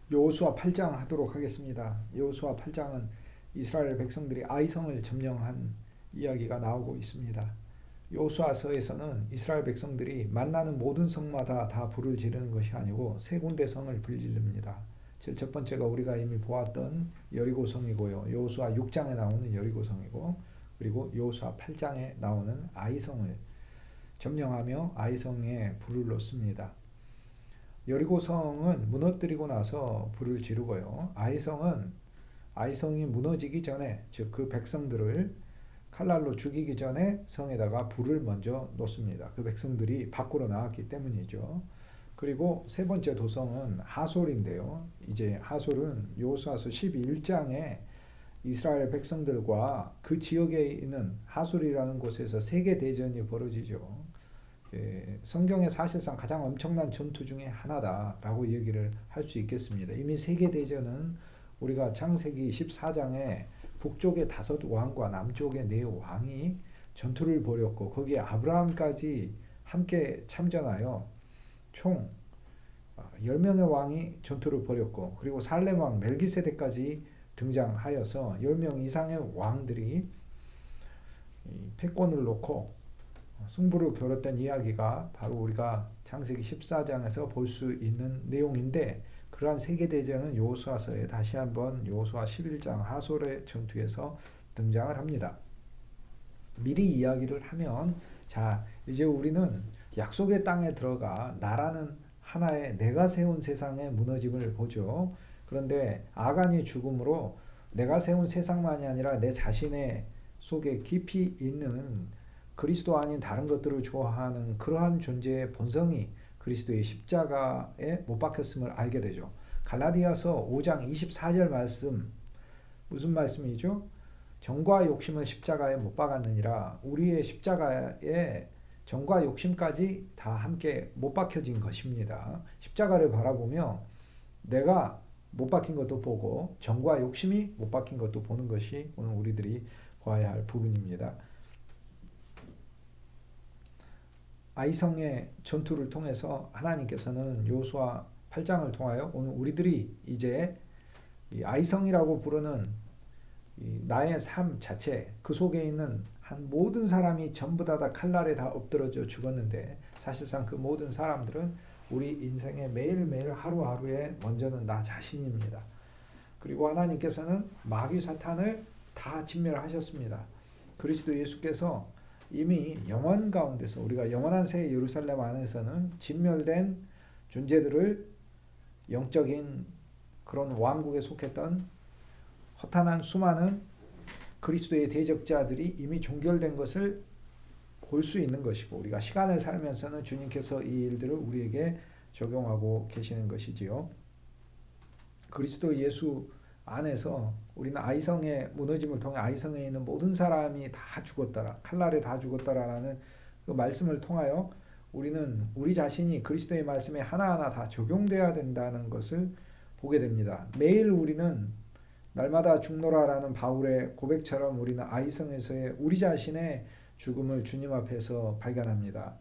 여호수아 8장 하도록 하겠습니다. 여호수아 8장은 이스라엘 백성들이 아이성을 점령한 이야기가 나오고 있습니다. 여호수아서에서는 이스라엘 백성들이 만나는 모든 성마다 다 불을 지르는 것이 아니고 세 군데 성을 불지릅니다. 첫 번째가 우리가 이미 보았던 여리고성이고요. 여호수아 6장에 나오는 여리고성이고, 그리고 여호수아 8장에 나오는 아이성을 점령하며 아이성에 불을 놓습니다. 여리고성은 무너뜨리고 나서 불을 지르고요. 아이성이 무너지기 전에, 즉 그 백성들을 칼날로 죽이기 전에 성에다가 불을 먼저 놓습니다. 그 백성들이 밖으로 나왔기 때문이죠. 그리고 세 번째 도성은 하솔인데요. 이제 하솔은 여호수아서 11장에 이스라엘 백성들과 그 지역에 있는 하솔이라는 곳에서 세계 대전이 벌어지죠. 성경의 사실상 가장 엄청난 전투 중에 하나다라고 얘기를 할 수 있겠습니다. 이미 세계대전은 우리가 창세기 14장에 북쪽의 5왕과 남쪽의 4왕이 전투를 벌였고, 거기에 아브라함까지 함께 참전하여 총 10명의 왕이 전투를 벌였고, 그리고 살렘 왕 멜기세덱까지 등장하여서 10명 이상의 왕들이 패권을 놓고 승부를 겨뤘던 이야기가 바로 우리가 창세기 14장에서 볼 수 있는 내용인데, 그러한 세계대전은 여호수아서에 다시 한번 여호수아 11장 하솔의 전투에서 등장을 합니다. 미리 이야기를 하면, 자, 이제 우리는 약속의 땅에 들어가 나라는 하나의 내가 세운 세상의 무너짐을 보죠. 그런데 아간이 죽음으로 내가 세운 세상만이 아니라 내 자신의 속에 깊이 있는 그리스도 아닌 다른 것들을 좋아하는 그러한 존재의 본성이 그리스도의 십자가에 못 박혔음을 알게 되죠. 갈라디아서 5장 24절 말씀, 무슨 말씀이죠? 정과 욕심을 십자가에 못 박았느니라. 우리의 십자가에 정과 욕심까지 다 함께 못 박혀진 것입니다. 십자가를 바라보며 내가 못 박힌 것도 보고 정과 욕심이 못 박힌 것도 보는 것이 오늘 우리들이 봐야 할 부분입니다. 아이성의 전투를 통해서 하나님께서는 여호수아 8장을 통하여 오늘 우리들이 이제 이 아이성이라고 부르는 이 나의 삶 자체, 그 속에 있는 한 모든 사람이 전부 다 칼날에 다 엎드러져 죽었는데, 사실상 그 모든 사람들은 우리 인생의 매일매일 하루하루에 먼저는 나 자신입니다. 그리고 하나님께서는 마귀 사탄을 다 진멸하셨습니다. 그리스도 예수께서 이미 영원 가운데서, 우리가 영원한 새 예루살렘 안에서는 진멸된 존재들을 영적인 그런 왕국에 속했던 허탄한 수많은 그리스도의 대적자들이 이미 종결된 것을 볼 수 있는 것이고, 우리가 시간을 살면서는 주님께서 이 일들을 우리에게 적용하고 계시는 것이지요. 그리스도 예수 안에서 우리는 아이성의 무너짐을 통해 아이성에 있는 모든 사람이 다 죽었더라, 칼날에 다 죽었더라라는 그 말씀을 통하여 우리는 우리 자신이 그리스도의 말씀에 하나하나 다 적용돼야 된다는 것을 보게 됩니다. 매일 우리는 날마다 죽노라라는 바울의 고백처럼 우리는 아이성에서의 우리 자신의 죽음을 주님 앞에서 발견합니다.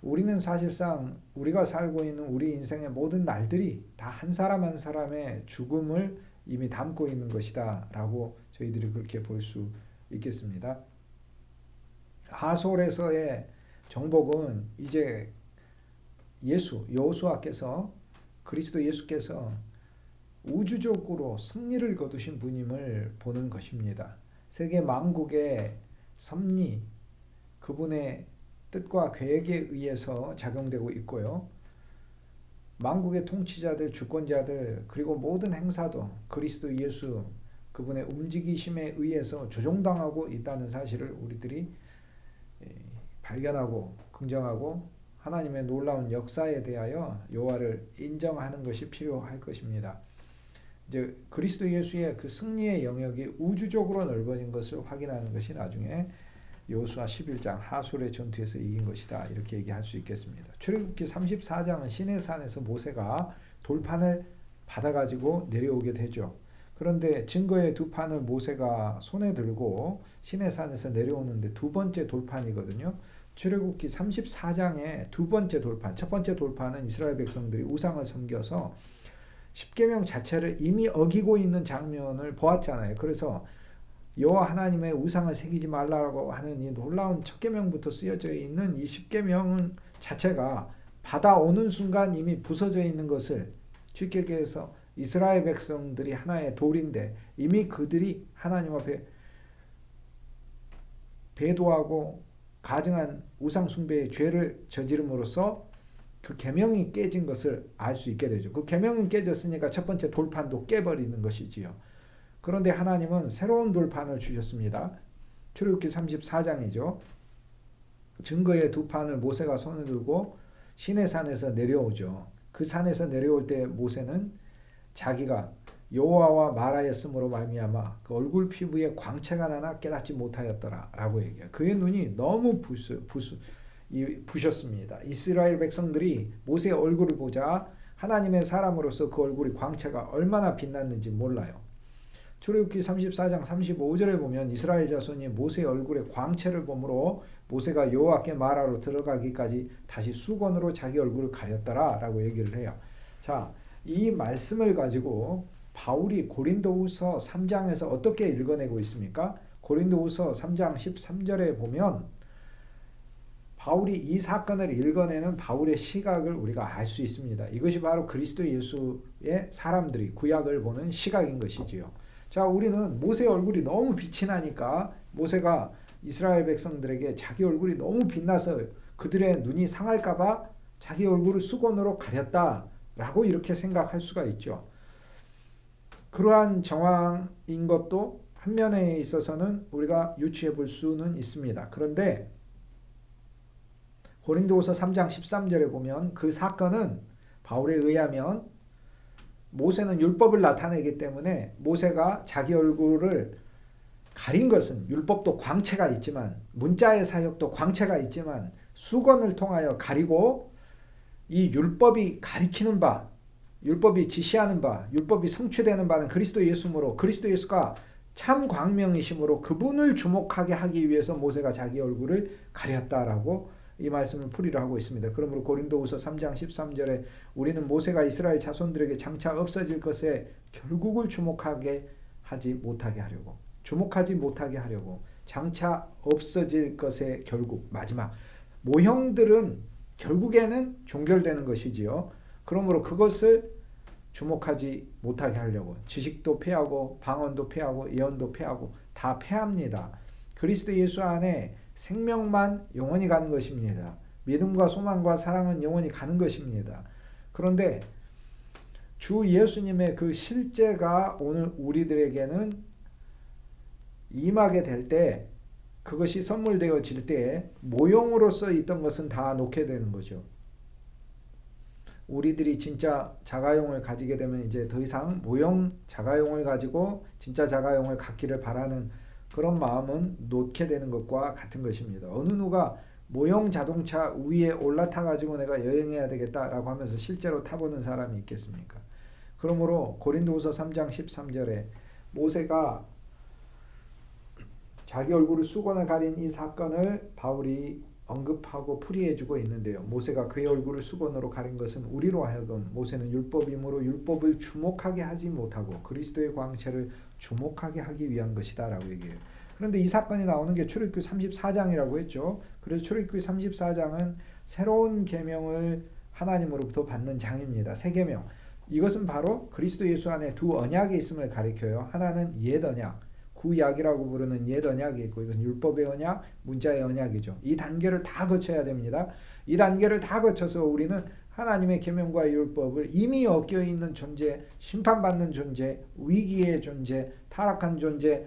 우리는 사실상 우리가 살고 있는 우리 인생의 모든 날들이 다 한 사람 한 사람의 죽음을 이미 담고 있는 것이다 라고 저희들이 그렇게 볼 수 있겠습니다. 하솔에서의 정복은 이제 여호수아께서, 그리스도 예수께서 우주적으로 승리를 거두신 분임을 보는 것입니다. 세계 만국의 섭리, 그분의 뜻과 계획에 의해서 작용되고 있고요. 만국의 통치자들, 주권자들, 그리고 모든 행사도 그리스도 예수 그분의 움직이심에 의해서 조종당하고 있다는 사실을 우리들이 발견하고 긍정하고 하나님의 놀라운 역사에 대하여 여호와를 인정하는 것이 필요할 것입니다. 이제 그리스도 예수의 그 승리의 영역이 우주적으로 넓어진 것을 확인하는 것이 나중에 여호수아 11장 하솔의 전투에서 이긴 것이다, 이렇게 얘기할 수 있겠습니다. 출애굽기 34장은 시내산에서 모세가 돌판을 받아가지고 내려오게 되죠. 그런데 증거의 두 판을 모세가 손에 들고 시내산에서 내려오는데 두 번째 돌판이거든요. 출애굽기 34장의 두 번째 돌판, 첫 번째 돌판은 이스라엘 백성들이 우상을 섬겨서 십계명 자체를 이미 어기고 있는 장면을 보았잖아요. 그래서 여호와 하나님의 우상을 새기지 말라고 하는 이 놀라운 첫 계명부터 쓰여져 있는 이 십계명 자체가 받아오는 순간 이미 부서져 있는 것을 쉽게 얘기해서 이스라엘 백성들이 하나의 돌인데 이미 그들이 하나님 앞에 배도하고 가증한 우상 숭배의 죄를 저지름으로써 그 계명이 깨진 것을 알 수 있게 되죠. 그 계명은 깨졌으니까 첫 번째 돌판도 깨버리는 것이지요. 그런데 하나님은 새로운 돌판을 주셨습니다. 출애굽기 34장이죠. 증거의 두 판을 모세가 손에 들고 시내산에서 내려오죠. 그 산에서 내려올 때 모세는 자기가 여호와와 말하였으므로 말미암아 그 얼굴 피부에 광채가 나나 깨닫지 못하였더라라고 얘기해요. 그의 눈이 너무 부셨습니다. 이스라엘 백성들이 모세의 얼굴을 보자 하나님의 사람으로서 그 얼굴이 광채가 얼마나 빛났는지 몰라요. 출애굽기 34장 35절에 보면 이스라엘 자손이 모세의 얼굴에 광채를 보므로 모세가 여호와께 말하러 들어가기까지 다시 수건으로 자기 얼굴을 가렸더라라고 얘기를 해요. 자, 이 말씀을 가지고 바울이 고린도후서 3장에서 어떻게 읽어내고 있습니까? 고린도후서 3장 13절에 보면 바울이 이 사건을 읽어내는 바울의 시각을 우리가 알 수 있습니다. 이것이 바로 그리스도 예수의 사람들이 구약을 보는 시각인 것이지요. 자, 우리는 모세의 얼굴이 너무 빛이 나니까 모세가 이스라엘 백성들에게 자기 얼굴이 너무 빛나서 그들의 눈이 상할까봐 자기 얼굴을 수건으로 가렸다라고 이렇게 생각할 수가 있죠. 그러한 정황인 것도 한 면에 있어서는 우리가 유추해 볼 수는 있습니다. 그런데 고린도후서 3장 13절에 보면 그 사건은 바울에 의하면 모세는 율법을 나타내기 때문에 모세가 자기 얼굴을 가린 것은 율법도 광채가 있지만 문자의 사역도 광채가 있지만 수건을 통하여 가리고 이 율법이 가리키는 바, 율법이 지시하는 바, 율법이 성취되는 바는 그리스도 예수므로 그리스도 예수가 참 광명이심으로 그분을 주목하게 하기 위해서 모세가 자기 얼굴을 가렸다라고 이 말씀을 풀이를 하고 있습니다. 그러므로 고린도후서 3장 13절에 우리는 모세가 이스라엘 자손들에게 장차 없어질 것에 결국을 주목하게 하지 못하게 하려고 주목하지 못하게 하려고 장차 없어질 것의 결국 마지막 모형들은 결국에는 종결되는 것이지요. 그러므로 그것을 주목하지 못하게 하려고 지식도 패하고 방언도 패하고 예언도 패하고 다 패합니다. 그리스도 예수 안에 생명만 영원히 가는 것입니다. 믿음과 소망과 사랑은 영원히 가는 것입니다. 그런데 주 예수님의 그 실제가 오늘 우리들에게는 임하게 될 때 그것이 선물되어질 때 모형으로서 있던 것은 다 놓게 되는 거죠. 우리들이 진짜 자가용을 가지게 되면 이제 더 이상 모형 자가용을 가지고 진짜 자가용을 갖기를 바라는 그런 마음은 놓게 되는 것과 같은 것입니다. 어느 누가 모형 자동차 위에 올라타 가지고 내가 여행해야 되겠다라고 하면서 실제로 타보는 사람이 있겠습니까? 그러므로 고린도후서 3장 13절에 모세가 자기 얼굴을 수건을 가린 이 사건을 바울이 언급하고 풀이해주고 있는데요. 모세가 그의 얼굴을 수건으로 가린 것은 우리로 하여금 모세는 율법이므로 율법을 주목하게 하지 못하고 그리스도의 광채를 주목하게 하기 위한 것이다 라고 얘기해요. 그런데 이 사건이 나오는 게 출애굽기 34장이라고 했죠. 그래서 출애굽기 34장은 새로운 계명을 하나님으로부터 받는 장입니다. 새 계명. 이것은 바로 그리스도 예수 안에 두 언약이 있음을 가리켜요. 하나는 옛 언약, 구약이라고 부르는 옛 언약이 있고 이건 율법의 언약, 문자의 언약이죠. 이 단계를 다 거쳐야 됩니다. 이 단계를 다 거쳐서 우리는 하나님의 계명과 율법을 이미 엮여 있는 존재, 심판받는 존재, 위기의 존재, 타락한 존재,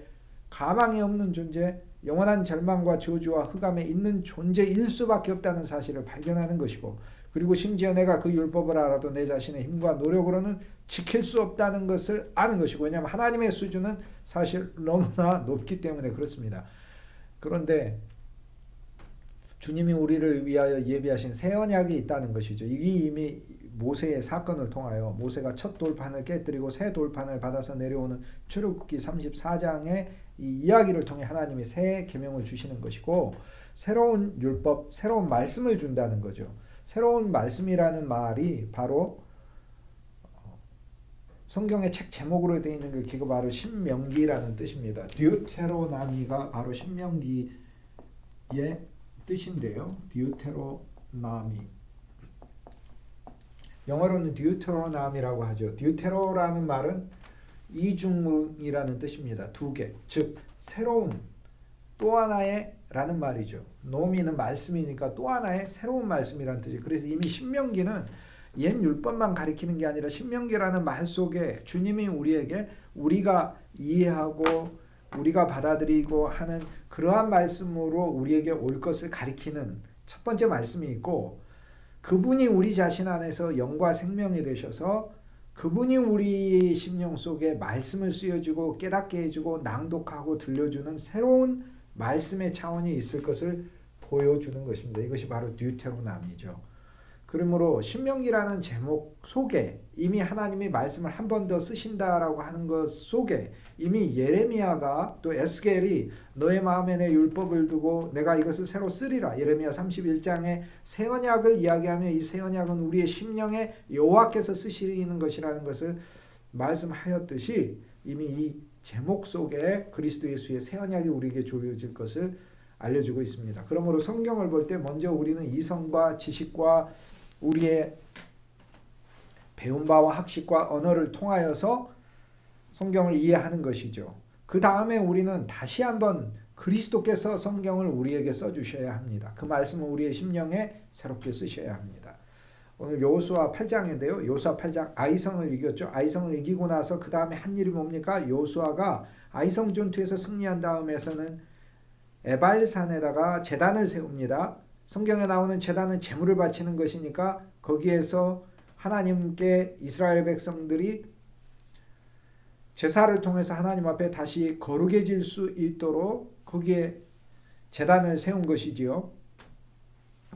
가망이 없는 존재, 영원한 절망과 저주와 흑암에 있는 존재일 수밖에 없다는 사실을 발견하는 것이고 그리고 심지어 내가 그 율법을 알아도 내 자신의 힘과 노력으로는 지킬 수 없다는 것을 아는 것이고 왜냐하면 하나님의 수준은 사실 너무나 높기 때문에 그렇습니다. 그런데 주님이 우리를 위하여 예비하신 새 언약이 있다는 것이죠. 이게 이미 모세의 사건을 통하여 모세가 첫 돌판을 깨뜨리고 새 돌판을 받아서 내려오는 출애굽기 34장의 이 이야기를 통해 하나님이 새 계명을 주시는 것이고 새로운 율법, 새로운 말씀을 준다는 거죠. 새로운 말씀이라는 말이 바로 성경의 책 제목으로 되어 있는 그 기가 바로 신명기라는 뜻입니다. 듀테로나미가 바로 신명기의 뜻인데요. 듀테로나미. 영어로는 듀테로나미라고 하죠. 듀테로라는 말은 이중이라는 뜻입니다. 두 개. 즉 새로운 또 하나의 라는 말이죠. 노미는 말씀이니까 또 하나의 새로운 말씀이라는 뜻이에요. 그래서 이미 신명기는 옛 율법만 가리키는 게 아니라 신명기라는 말 속에 주님이 우리에게 우리가 이해하고 우리가 받아들이고 하는 그러한 말씀으로 우리에게 올 것을 가리키는 첫 번째 말씀이 있고, 그분이 우리 자신 안에서 영과 생명이 되셔서 그분이 우리 심령 속에 말씀을 쓰여주고 깨닫게 해주고 낭독하고 들려주는 새로운 말씀의 차원이 있을 것을 보여주는 것입니다. 이것이 바로 듀테로나미죠. 그러므로 신명기라는 제목 속에 이미 하나님이 말씀을 한 번 더 쓰신다라고 하는 것 속에 이미 예레미야가 또 에스겔이 너의 마음에 내 율법을 두고 내가 이것을 새로 쓰리라, 예레미야 31장에 새 언약을 이야기하며 이 새 언약은 우리의 심령에 여호와께서 쓰시는 것이라는 것을 말씀하였듯이 이미 이 제목 속에 그리스도 예수의 새 언약이 우리에게 주어질 것을 알려주고 있습니다. 그러므로 성경을 볼 때 먼저 우리는 이성과 지식과 우리의 배운 바와 학식과 언어를 통하여서 성경을 이해하는 것이죠. 그 다음에 우리는 다시 한번 그리스도께서 성경을 우리에게 써주셔야 합니다. 그 말씀을 우리의 심령에 새롭게 쓰셔야 합니다. 오늘 여호수아 8장인데요. 여호수아 8장 아이성을 이겼죠. 아이성을 이기고 나서 그 다음에 한 일이 뭡니까? 여호수아가 아이성 전투에서 승리한 다음에서는 에발산에다가 제단을 세웁니다. 성경에 나오는 제단은 제물을 바치는 것이니까 거기에서 하나님께 이스라엘 백성들이 제사를 통해서 하나님 앞에 다시 거룩해질 수 있도록 거기에 제단을 세운 것이지요.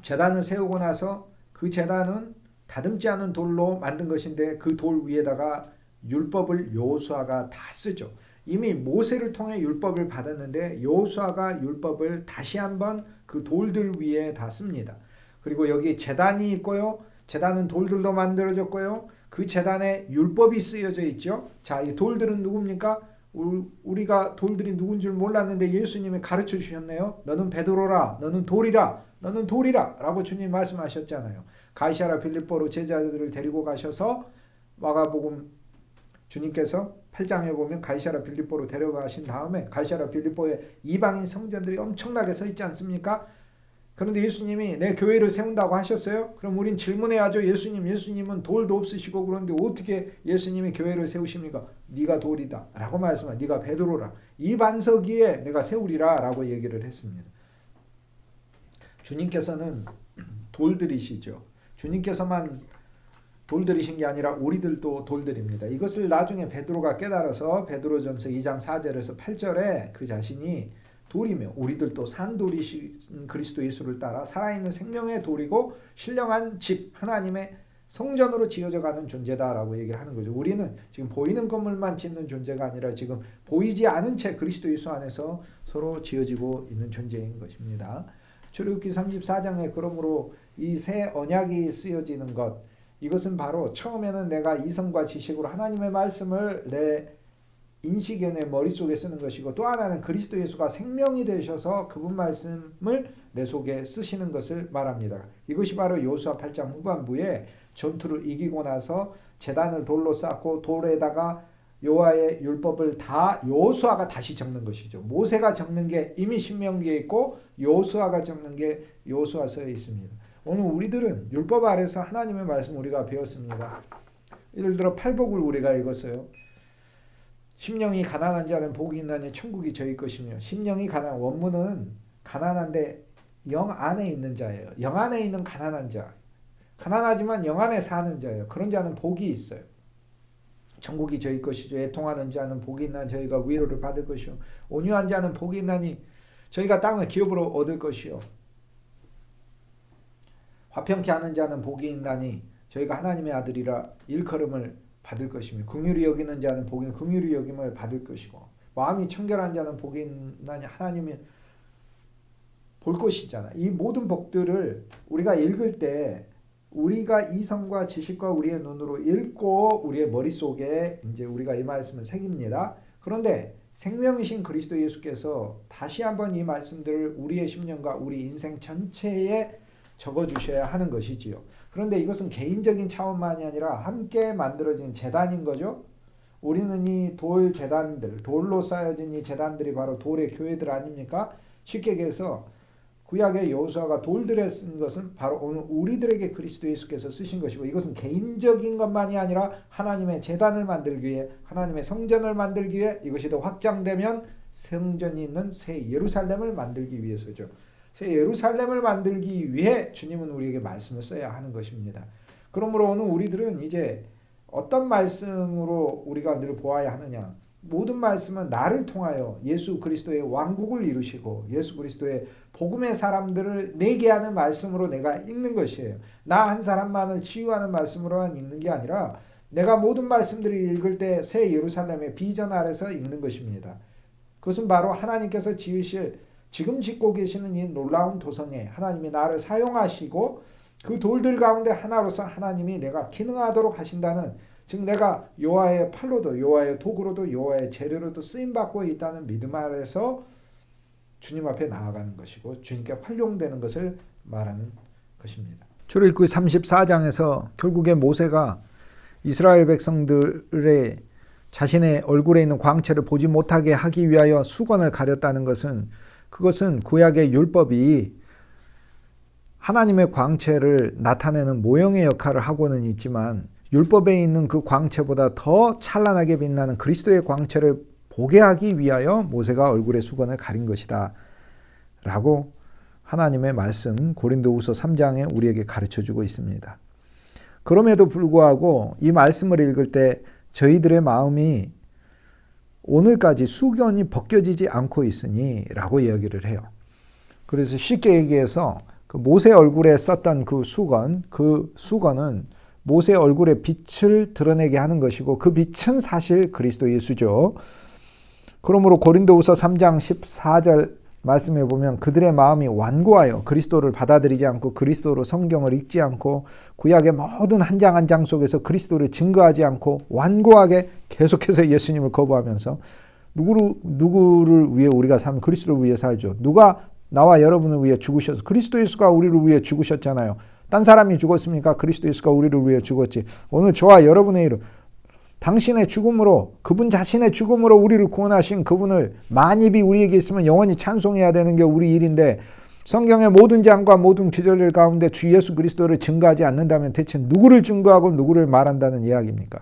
제단을 세우고 나서 그 제단은 다듬지 않은 돌로 만든 것인데 그 돌 위에다가 율법을 여호수아가 다 쓰죠. 이미 모세를 통해 율법을 받았는데 여호수아가 율법을 다시 한번 그 돌들 위에 다 씁니다. 그리고 여기 제단이 있고요. 제단은 돌들로 만들어졌고요. 그 제단에 율법이 쓰여져 있죠. 자, 이 돌들은 누굽니까? 우리가 돌들이 누군 줄 몰랐는데 예수님이 가르쳐 주셨네요. 너는 베드로라, 너는 돌이라, 너는 돌이라 라고 주님 말씀하셨잖아요. 가이사랴 빌립보로 제자들을 데리고 가셔서 마가복음 주님께서 8장에 보면 가이사랴 빌립보로 데려가신 다음에 가이사랴 빌립보에 이방인 성전들이 엄청나게 서 있지 않습니까? 그런데 예수님이 내 교회를 세운다고 하셨어요? 그럼 우린 질문해야죠. 예수님은 돌도 없으시고 그런데 어떻게 예수님이 교회를 세우십니까? 네가 돌이다 라고 말씀하 네가 베드로라. 이 반석 위에 내가 세우리라 라고 얘기를 했습니다. 주님께서는 돌들이시죠. 주님께서만 돌들이신 게 아니라 우리들도 돌들입니다. 이것을 나중에 베드로가 깨달아서 베드로전서 2장 4절에서 8절에 그 자신이 돌이며 우리들도 산돌이신 그리스도 예수를 따라 살아있는 생명의 돌이고 신령한 집 하나님의 성전으로 지어져 가는 존재다라고 얘기를 하는 거죠. 우리는 지금 보이는 건물만 짓는 존재가 아니라 지금 보이지 않은 채 그리스도 예수 안에서 서로 지어지고 있는 존재인 것입니다. 출애굽기 34장에 그러므로 이 새 언약이 쓰여지는 것, 이것은 바로 처음에는 내가 이성과 지식으로 하나님의 말씀을 내 인식에 내 머릿속에 쓰는 것이고, 또 하나는 그리스도 예수가 생명이 되셔서 그분 말씀을 내 속에 쓰시는 것을 말합니다. 이것이 바로 여호수아 8장 후반부에 전투를 이기고 나서 제단을 돌로 쌓고 돌에다가 여호와의 율법을 다 여호수아가 다시 적는 것이죠. 모세가 적는 게 이미 신명기에 있고 여호수아가 적는 게 여호수아서에 있습니다. 오늘 우리들은 율법 아래서 하나님의 말씀 우리가 배웠습니다. 예를 들어 팔복을 우리가 읽었어요. 심령이 가난한 자는 복이 있나니 천국이 저희 것이며, 심령이 가난 원문은 가난한데 영 안에 있는 자예요. 영 안에 있는 가난한 자, 가난하지만 영 안에 사는 자예요. 그런 자는 복이 있어요. 천국이 저희 것이죠. 애통하는 자는 복이 있나니 저희가 위로를 받을 것이요, 온유한 자는 복이 있나니 저희가 땅을 기업으로 얻을 것이요, 화평케 하는 자는 복이 있나니 저희가 하나님의 아들이라 일컬음을 받을 것이며, 긍휼히 여기는 자는 복이 긍휼히 여김을 받을 것이고, 마음이 청결한 자는 복이 있나니 하나님이 볼 것이잖아. 이 모든 복들을 우리가 읽을 때 우리가 이성과 지식과 우리의 눈으로 읽고 우리의 머릿속에 이제 우리가 이 말씀을 새깁니다. 그런데 생명이신 그리스도 예수께서 다시 한번 이 말씀들을 우리의 심령과 우리 인생 전체에 적어주셔야 하는 것이지요. 그런데 이것은 개인적인 차원만이 아니라 함께 만들어진 재단인 거죠. 우리는 이 돌 재단들, 돌로 쌓여진 이 재단들이 바로 돌의 교회들 아닙니까? 쉽게 얘기해서 구약의 여호수아가 돌들에 쓴 것은 바로 오늘 우리들에게 그리스도 예수께서 쓰신 것이고, 이것은 개인적인 것만이 아니라 하나님의 제단을 만들기 위해, 하나님의 성전을 만들기 위해, 이것이 더 확장되면 성전이 있는 새 예루살렘을 만들기 위해서죠. 새 예루살렘을 만들기 위해 주님은 우리에게 말씀을 써야 하는 것입니다. 그러므로 오늘 우리들은 이제 어떤 말씀으로 우리가 늘 보아야 하느냐? 모든 말씀은 나를 통하여 예수 그리스도의 왕국을 이루시고 예수 그리스도의 복음의 사람들을 내게 하는 말씀으로 내가 읽는 것이에요. 나 한 사람만을 치유하는 말씀으로만 읽는 게 아니라 내가 모든 말씀들을 읽을 때 새 예루살렘의 비전 아래서 읽는 것입니다. 그것은 바로 하나님께서 지으실, 지금 짓고 계시는 이 놀라운 도성에 하나님이 나를 사용하시고 그 돌들 가운데 하나로서 하나님이 내가 기능하도록 하신다는, 즉 내가 여호와의 팔로도 여호와의 도구로도 여호와의 재료로도 쓰임받고 있다는 믿음 아래서 주님 앞에 나아가는 것이고 주님께 활용되는 것을 말하는 것입니다. 출애굽기 34장에서 결국에 모세가 이스라엘 백성들의 자신의 얼굴에 있는 광채를 보지 못하게 하기 위하여 수건을 가렸다는 것은, 그것은 구약의 율법이 하나님의 광채를 나타내는 모형의 역할을 하고는 있지만 율법에 있는 그 광채보다 더 찬란하게 빛나는 그리스도의 광채를 보게 하기 위하여 모세가 얼굴에 수건을 가린 것이다 라고 하나님의 말씀 고린도후서 3장에 우리에게 가르쳐주고 있습니다. 그럼에도 불구하고 이 말씀을 읽을 때 저희들의 마음이 오늘까지 수건이 벗겨지지 않고 있으니 라고 이야기를 해요. 그래서 쉽게 얘기해서 그 모세 얼굴에 썼던 그 수건은 모세 얼굴의 빛을 드러내게 하는 것이고 그 빛은 사실 그리스도 예수죠. 그러므로 고린도후서 3장 14절 말씀해 보면 그들의 마음이 완고하여 그리스도를 받아들이지 않고 그리스도로 성경을 읽지 않고 구약의 모든 한 장 한 장 속에서 그리스도를 증거하지 않고 완고하게 계속해서 예수님을 거부하면서 누구를 위해 우리가 살면 그리스도를 위해 살죠. 누가 나와 여러분을 위해 죽으셔서, 그리스도 예수가 우리를 위해 죽으셨잖아요. 딴 사람이 죽었습니까? 그리스도 예수가 우리를 위해 죽었지. 오늘 저와 여러분의 이름, 당신의 죽음으로, 그분 자신의 죽음으로 우리를 구원하신 그분을 만입이 우리에게 있으면 영원히 찬송해야 되는 게 우리 일인데, 성경의 모든 장과 모든 기절들 가운데 주 예수 그리스도를 증거하지 않는다면 대체 누구를 증거하고 누구를 말한다는 이야기입니까?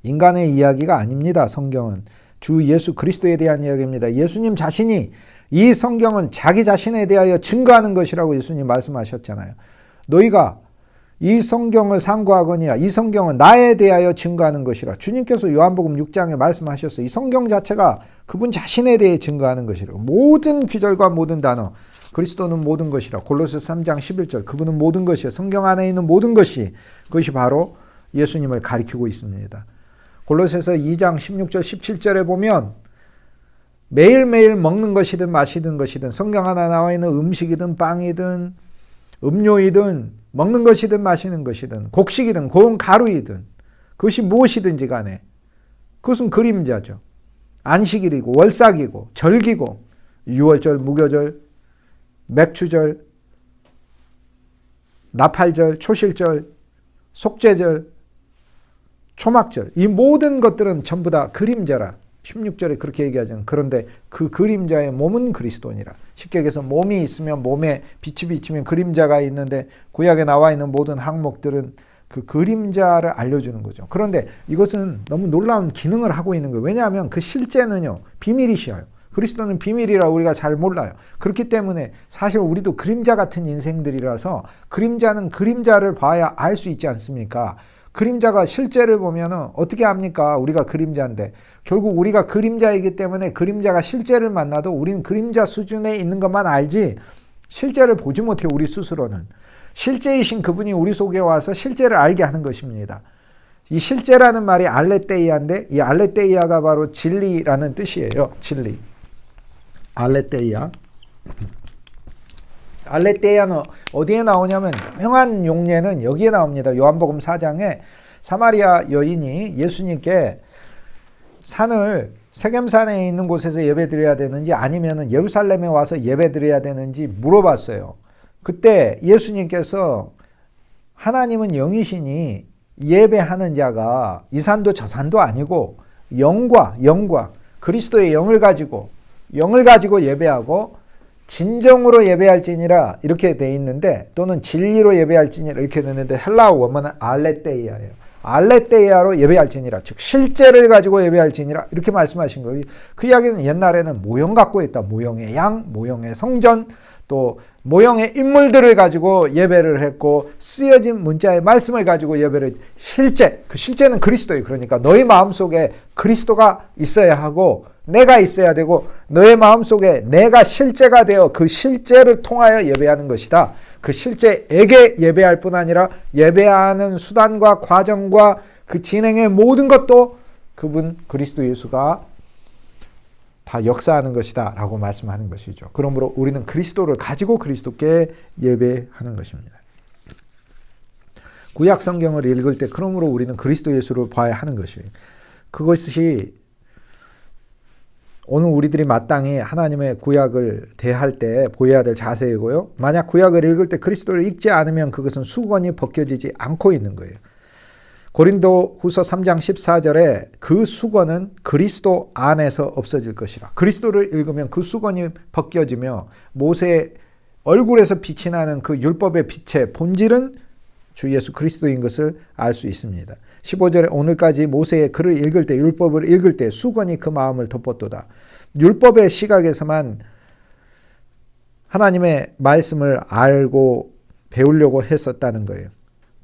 인간의 이야기가 아닙니다. 성경은 주 예수 그리스도에 대한 이야기입니다. 예수님 자신이 이 성경은 자기 자신에 대하여 증거하는 것이라고 예수님 말씀하셨잖아요. 너희가 이 성경을 상고하거니와 이 성경은 나에 대하여 증거하는 것이라. 주님께서 요한복음 6장에 말씀하셨어요. 이 성경 자체가 그분 자신에 대해 증거하는 것이라고. 모든 귀절과 모든 단어, 그리스도는 모든 것이라. 골로새 3장 11절, 그분은 모든 것이요, 성경 안에 있는 모든 것이, 그것이 바로 예수님을 가리키고 있습니다. 골로새서 2장 16절 17절에 보면 매일매일 먹는 것이든 마시는 것이든, 성경 하나 나와 있는 음식이든 빵이든 음료이든 먹는 것이든 마시는 것이든 곡식이든 고운 가루이든 그것이 무엇이든지 간에 그것은 그림자죠. 안식일이고 월삭이고 절기고 유월절, 무교절, 맥추절, 나팔절, 초실절, 속죄절, 초막절, 이 모든 것들은 전부 다 그림자라. 16절에 그렇게 얘기하잖아요. 그런데 그 그림자의 몸은 그리스도니라. 쉽게 얘기해서 몸이 있으면 몸에 빛이 비치면 그림자가 있는데 구약에 나와 있는 모든 항목들은 그 그림자를 알려주는 거죠. 그런데 이것은 너무 놀라운 기능을 하고 있는 거예요. 왜냐하면 그 실제는요, 비밀이셔요. 그리스도는 비밀이라 우리가 잘 몰라요. 그렇기 때문에 사실 우리도 그림자 같은 인생들이라서 그림자는 그림자를 봐야 알 수 있지 않습니까? 그림자가 실제를 보면 어떻게 합니까? 우리가 그림자인데 결국 우리가 그림자이기 때문에 그림자가 실제를 만나도 우리는 그림자 수준에 있는 것만 알지 실제를 보지 못해요. 우리 스스로는. 실제이신 그분이 우리 속에 와서 실제를 알게 하는 것입니다. 이 실제라는 말이 알레테이아인데 이 알레테이아가 바로 진리라는 뜻이에요. 진리. 알레테이아. 알레테이아는 어디에 나오냐면 유명한 용례는 여기에 나옵니다. 요한복음 4장에 사마리아 여인이 예수님께 산을 세겜산에 있는 곳에서 예배드려야 되는지 아니면 예루살렘에 와서 예배드려야 되는지 물어봤어요. 그때 예수님께서 하나님은 영이시니 예배하는 자가 이 산도 저 산도 아니고 영과 그리스도의 영을 가지고 예배하고 진정으로 예배할지니라 이렇게 돼 있는데, 또는 진리로 예배할지니라 이렇게 되는데, 헬라어 원문은 알레테이아예요. 알레테이아로 예배할지니라, 즉 실제를 가지고 예배할지니라 이렇게 말씀하신 거예요. 그 이야기는 옛날에는 모형 갖고 있다. 모형의 양, 모형의 성전, 또 모형의 인물들을 가지고 예배를 했고, 쓰여진 문자의 말씀을 가지고 예배를, 그 실제는 그리스도예요. 그러니까 너희 마음속에 그리스도가 있어야 하고 내가 있어야 되고, 너의 마음속에 내가 실제가 되어 그 실제를 통하여 예배하는 것이다. 그 실제에게 예배할 뿐 아니라 예배하는 수단과 과정과 그 진행의 모든 것도 그분 그리스도 예수가 다 역사하는 것이다 라고 말씀하는 것이죠. 그러므로 우리는 그리스도를 가지고 그리스도께 예배하는 것입니다. 구약 성경을 읽을 때 그러므로 우리는 그리스도 예수를 봐야 하는 것이에요. 그것이 오늘 우리들이 마땅히 하나님의 구약을 대할 때 보여야 될 자세이고요. 만약 구약을 읽을 때 그리스도를 읽지 않으면 그것은 수건이 벗겨지지 않고 있는 거예요. 고린도 후서 3장 14절에 그 수건은 그리스도 안에서 없어질 것이라. 그리스도를 읽으면 그 수건이 벗겨지며 모세의 얼굴에서 빛이 나는 그 율법의 빛의 본질은 주 예수 그리스도인 것을 알 수 있습니다. 15절에 오늘까지 모세의 글을 읽을 때, 율법을 읽을 때 수건이 그 마음을 덮었도다. 율법의 시각에서만 하나님의 말씀을 알고 배우려고 했었다는 거예요.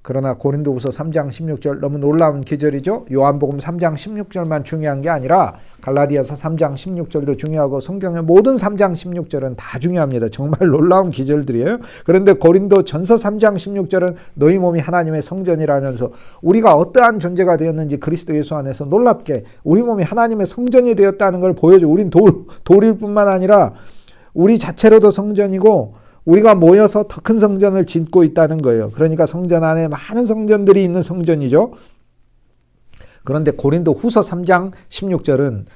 그러나 고린도후서 3장 16절 너무 놀라운 기절이죠. 요한복음 3장 16절만 중요한 게 아니라 갈라디아서 3장 16절도 중요하고 성경의 모든 3장 16절은 다 중요합니다. 정말 놀라운 기절들이에요. 그런데 고린도 전서 3장 16절은 너희 몸이 하나님의 성전이라면서 우리가 어떠한 존재가 되었는지 그리스도 예수 안에서 놀랍게 우리 몸이 하나님의 성전이 되었다는 걸 보여줘. 우린 돌일 뿐만 아니라 우리 자체로도 성전이고 우리가 모여서 더 큰 성전을 짓고 있다는 거예요. 그러니까 성전 안에 많은 성전들이 있는 성전이죠. 그런데 고린도 후서 3장 16절은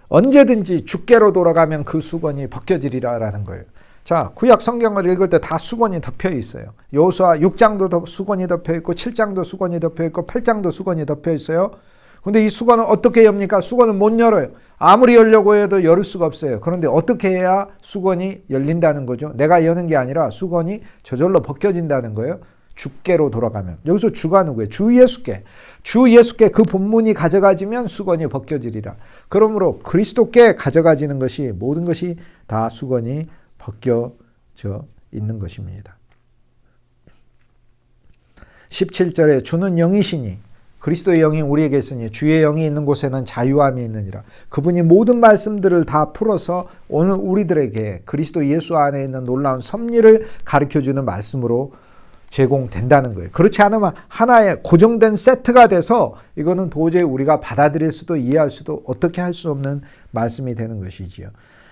언제든지 주께로 돌아가면 그 수건이 벗겨지리라라는 거예요. 자, 구약 성경을 읽을 때 다 수건이 덮여 있어요. 여호수아 6장도 수건이 덮여 있고 7장도 수건이 덮여 있고 8장도 수건이 덮여 있어요. 근데 이 수건은 어떻게 엽니까? 수건은 못 열어요. 아무리 열려고 해도 열을 수가 없어요. 그런데 어떻게 해야 수건이 열린다는 거죠? 내가 여는 게 아니라 수건이 저절로 벗겨진다는 거예요. 주께로 돌아가면. 여기서 주가 누구예요? 주 예수께. 주 예수께 그 본문이 가져가지면 수건이 벗겨지리라. 그러므로 그리스도께 가져가지는 것이 모든 것이 다 수건이 벗겨져 있는 것입니다. 17절에 주는 영이시니 그리스도의 영이 우리에게 있으니 주의 영이 있는 곳에는 자유함이 있느니라. 그분이 모든 말씀들을 다 풀어서 오늘 우리들에게 그리스도 예수 안에 있는 놀라운 섭리를 가르쳐주는 말씀으로 제공된다는 거예요. 그렇지 않으면 하나의 고정된 세트가 돼서 이거는 도저히 우리가 받아들일 수도 이해할 수도 어떻게 할 수 없는 말씀이 되는 것이지요.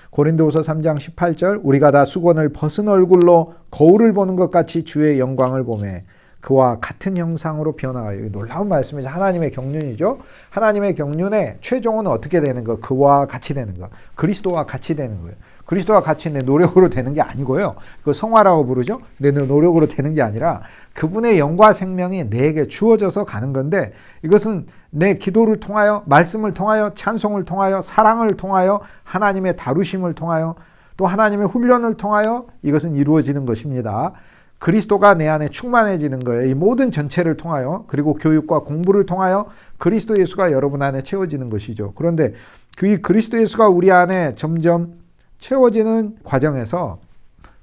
고린도후서 3장 18절 우리가 다 수건을 벗은 얼굴로 거울을 보는 것 같이 주의 영광을 보매 그와 같은 형상으로 변화하여. 놀라운 말씀이죠. 하나님의 경륜이죠. 하나님의 경륜의 최종은 어떻게 되는 거? 그와 같이 되는 거. 그리스도와 같이 되는 거예요. 그리스도와 같이 내 노력으로 되는 게 아니고요. 그 성화라고 부르죠. 내 노력으로 되는 게 아니라 그분의 영과 생명이 내게 주어져서 가는 건데, 이것은 내 기도를 통하여, 말씀을 통하여, 찬송을 통하여, 사랑을 통하여, 하나님의 다루심을 통하여, 또 하나님의 훈련을 통하여 이것은 이루어지는 것입니다. 그리스도가 내 안에 충만해지는 거예요. 이 모든 전체를 통하여, 그리고 교육과 공부를 통하여 그리스도 예수가 여러분 안에 채워지는 것이죠. 그런데 그 그리스도 예수가 우리 안에 점점 채워지는 과정에서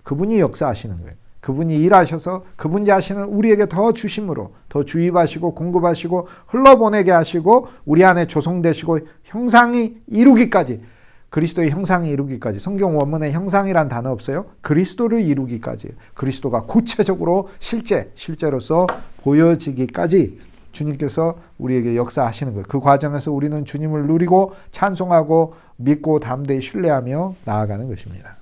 그분이 역사하시는 거예요. 그분이 일하셔서 그분 자신은 우리에게 더 주심으로 더 주입하시고 공급하시고 흘러보내게 하시고 우리 안에 조성되시고 형상이 이루기까지, 그리스도의 형상이 이루기까지. 성경 원문에 형상이란 단어 없어요. 그리스도를 이루기까지, 그리스도가 구체적으로 실제로서 보여지기까지 주님께서 우리에게 역사하시는 거예요. 그 과정에서 우리는 주님을 누리고 찬송하고 믿고 담대히 신뢰하며 나아가는 것입니다.